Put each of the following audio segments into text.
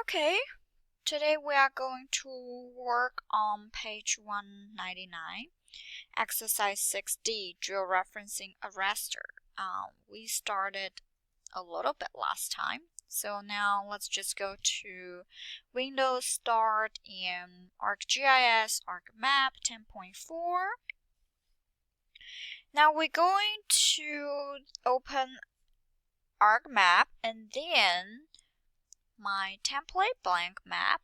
Okay, today we are going to work on page 199, exercise 6D, georeferencing a raster. We started a little bit last time, so now let's just go to Windows, Start, and ArcGIS, ArcMap 10.4. Now we're going to open ArcMap and then my template blank map,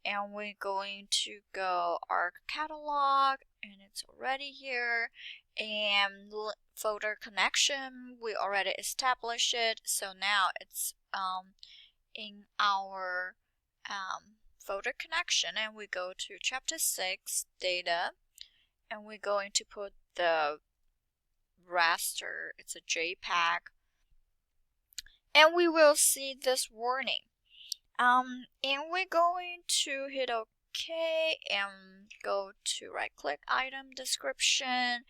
and we're going to go Arc catalog, and it's already here, and folder connection we already established it, so now it's in our folder connection, and we go to chapter 6 data, and we're going to put the raster, it's a JPEG, and we will see this warning. And we're going to hit OK and go to right click item description,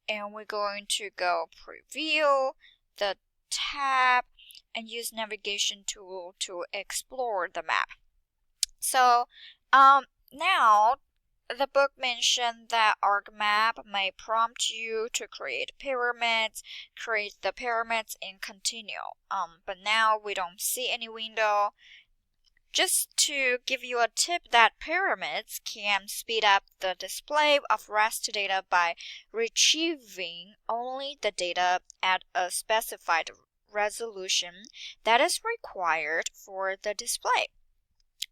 and we're going to go preview the tab and use navigation tool to explore the map. So now the book mentioned that ArcMap may prompt you to create pyramids, and continue. But now we don't see any window. Just to give you a tip that pyramids can speed up the display of raster data by retrieving only the data at a specified resolution that is required for the display.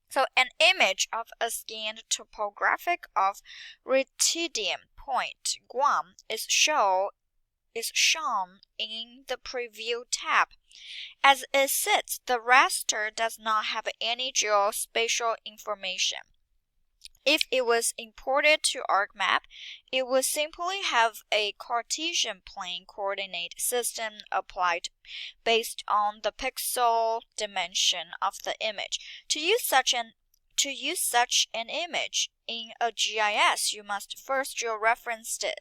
So an image of a scanned topographic of Retidium Point, Guam is shown in the Preview tab. As it sits, the raster does not have any geospatial information. If it was imported to ArcMap, it would simply have a Cartesian plane coordinate system applied based on the pixel dimension of the image. To use such an image in a GIS, you must first georeference it.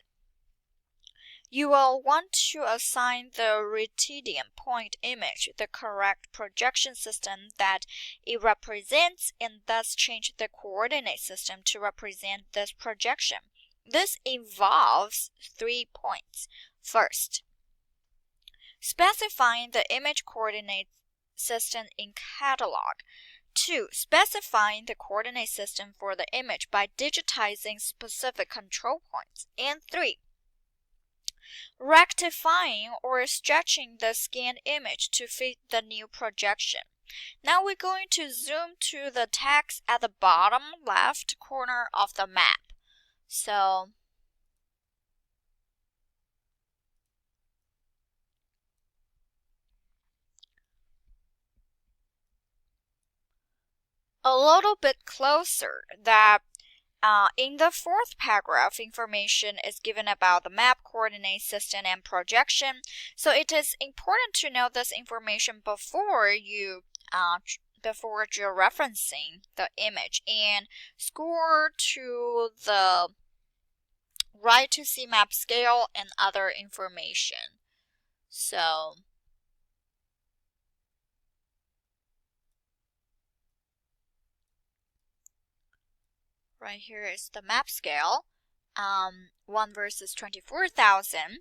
You will want to assign the Retidium point image the correct projection system that it represents, and thus change the coordinate system to represent this projection. This involves 3 points. First, specifying the image coordinate system in catalog. 2. Specifying the coordinate system for the image by digitizing specific control points. And 3. Rectifying or stretching the scanned image to fit the new projection. Now we're going to zoom to the text at the bottom left corner of the map. So a little bit closer, that in the fourth paragraph, information is given about the map coordinate system and projection. So it is important to know this information before georeferencing the image, and scroll to the right to see map scale and other information. So right here is the map scale, 1 versus 24,000.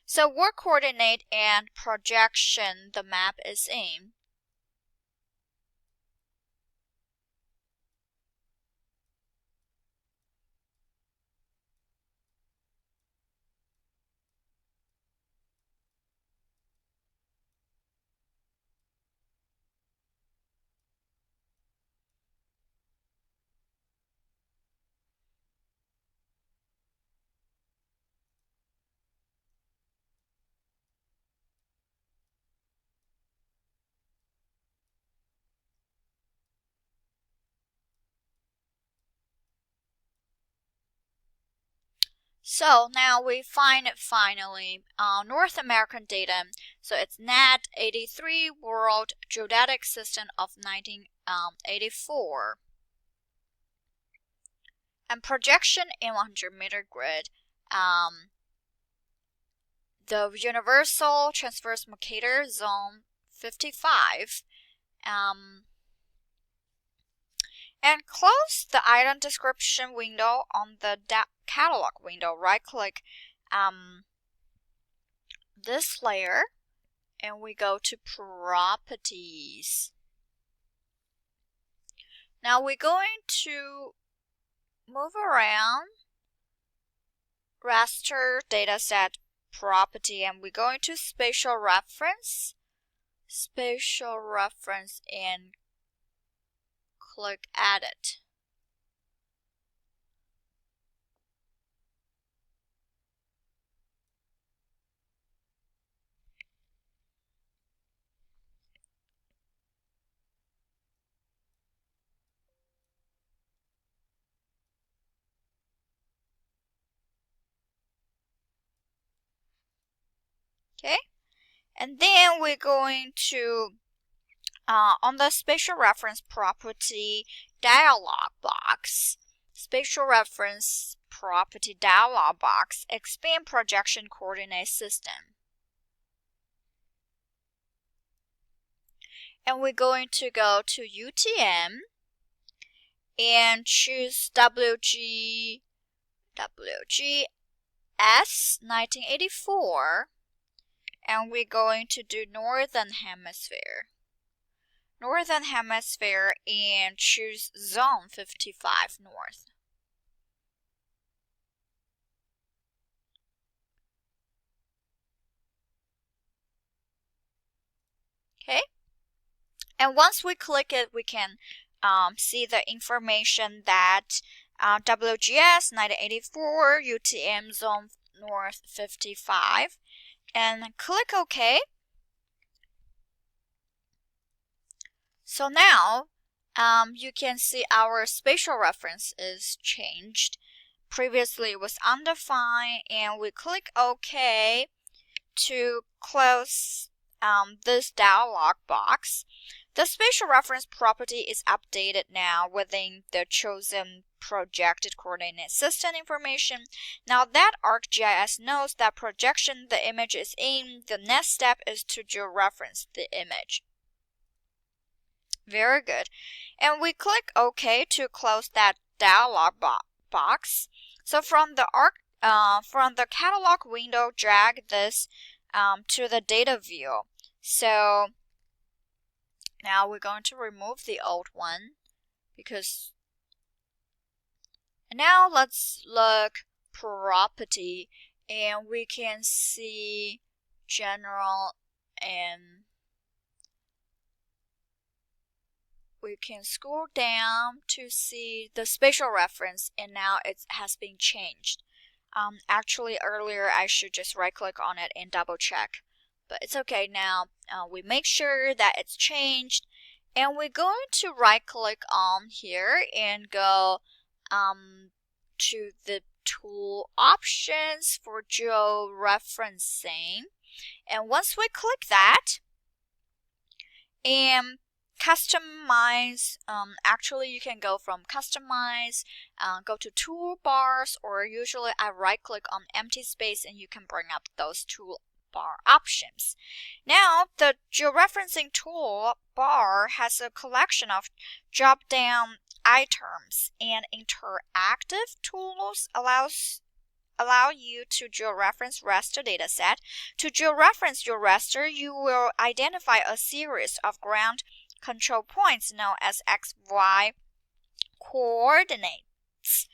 So what coordinate and projection the map is in. So now we find finally North American data. So it's NAT 83 World Geodetic System of 1984. And projection in 100-meter grid. The Universal Transverse Mercator Zone 55. And close the item description window on the catalog window. Right click this layer and we go to properties. Now we're going to move around raster dataset property and we're going to spatial reference and click edit. Okay, and then we're going to on the spatial reference property dialog box, spatial reference property dialog box, expand projection coordinate system. And we're going to go to UTM and choose ArcGIS21, and we're going to do Northern Hemisphere. Northern Hemisphere and choose Zone 55 North. Okay, and once we click it, we can see the information that WGS 1984 UTM Zone North 55, and click OK. So now you can see our spatial reference is changed. Previously it was undefined, and we click OK to close this dialog box. The spatial reference property is updated now within the chosen projected coordinate system information. Now that ArcGIS knows that projection the image is in, the next step is to georeference the image. Very good. And we click OK to close that dialog box. So from the catalog window, drag this to the data view. So now we're going to remove the old one because now let's look property, and we can see general, and we can scroll down to see the spatial reference, and now it has been changed. Actually earlier I should just right click on it and double check, but it's okay now. We make sure that it's changed, and we're going to right click on here and go to the tool options for georeferencing. And once we click that and customize, actually you can go from customize, go to toolbars, or usually I right click on empty space and you can bring up those toolbar options. Now the georeferencing toolbar has a collection of drop down items, and interactive tools allow you to georeference raster dataset. To georeference your raster, you will identify a series of ground control points known as XY coordinates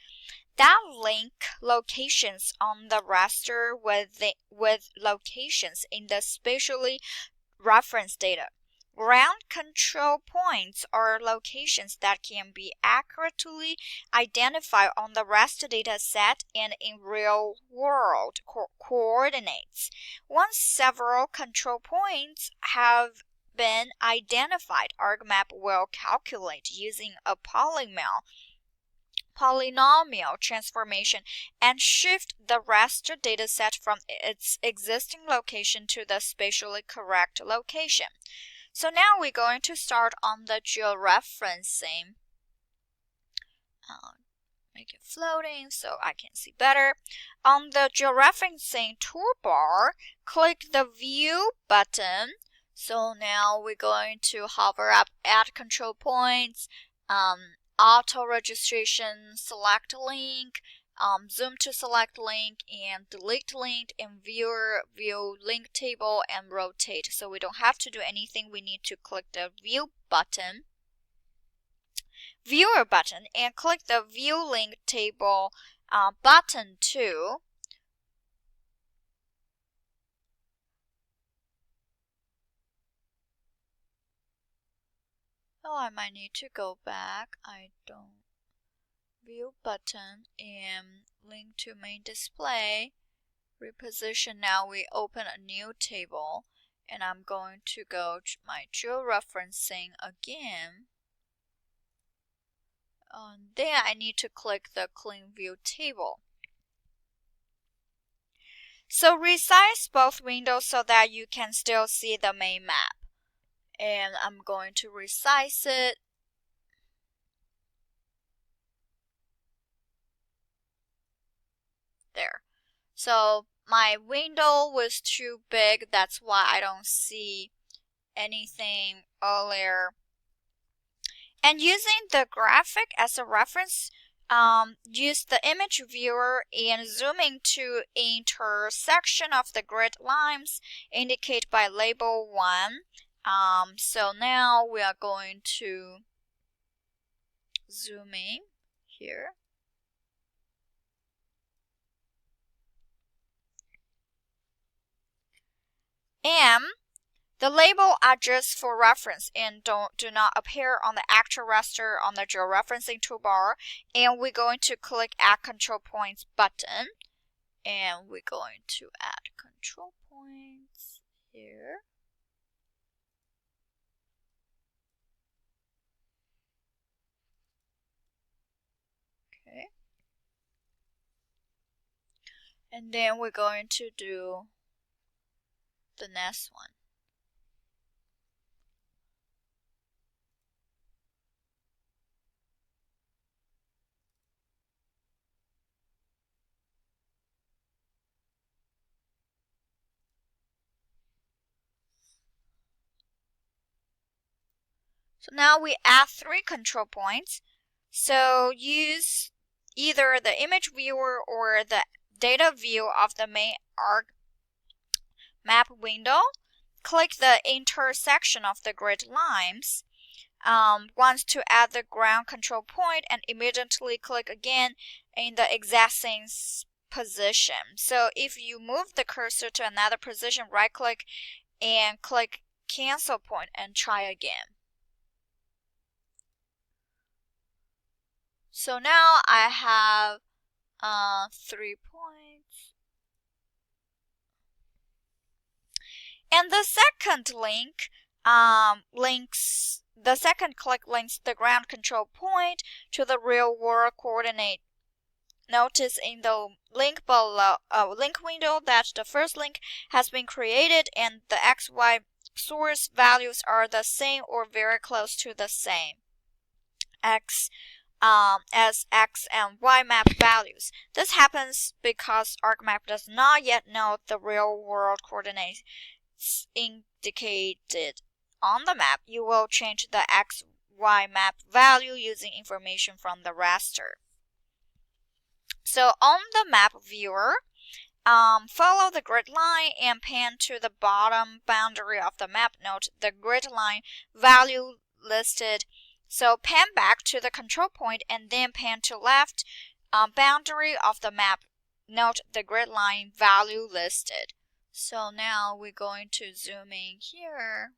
that link locations on the raster with locations in the spatially referenced data. Ground control points are locations that can be accurately identified on the raster data set and in real-world coordinates. Once several control points have been identified, ArcMap will calculate using a polynomial transformation and shift the raster dataset from its existing location to the spatially correct location. So now we're going to start on the georeferencing. Make it floating so I can see better. On the georeferencing toolbar, click the View button. So now we're going to hover up, add control points, auto registration, select link, zoom to select link, and delete link, and viewer view link table, and rotate. So we don't have to do anything. We need to click the view button, viewer button, and click the view link table button too. Oh, I might need to go back. I don't. View button and link to main display. Reposition. Now we open a new table, and I'm going to go to my georeferencing again. And then I need to click the clean view table. So resize both windows so that you can still see the main map. And I'm going to resize it. There. So my window was too big. That's why I don't see anything earlier. And using the graphic as a reference, use the image viewer and zooming to intersection of the grid lines indicated by label 1. So now we are going to zoom in here. And the label are just for reference and do not appear on the actual raster on the georeferencing toolbar. And we're going to click Add Control Points button. And we're going to add control points here. Okay. And then we're going to do the next one. So now we add 3 control points. So use either the image viewer or the data view of the main ArcMap window. Click the intersection of the grid lines once to add the ground control point, and immediately click again in the exact same position. So if you move the cursor to another position, right click and click cancel point and try again. So now I have 3 points. And the second link the second click links the ground control point to the real world coordinate. Notice in the link below link window that the first link has been created and the XY source values are the same or very close to the same as X and Y map values. This happens because ArcMap does not yet know the real world coordinates indicated on the map. You will change the XY map value using information from the raster. So on the map viewer, follow the grid line and pan to the bottom boundary of the map. Note the grid line value listed. So pan back to the control point and then pan to left boundary of the map. Note the grid line value listed. So now we're going to zoom in here.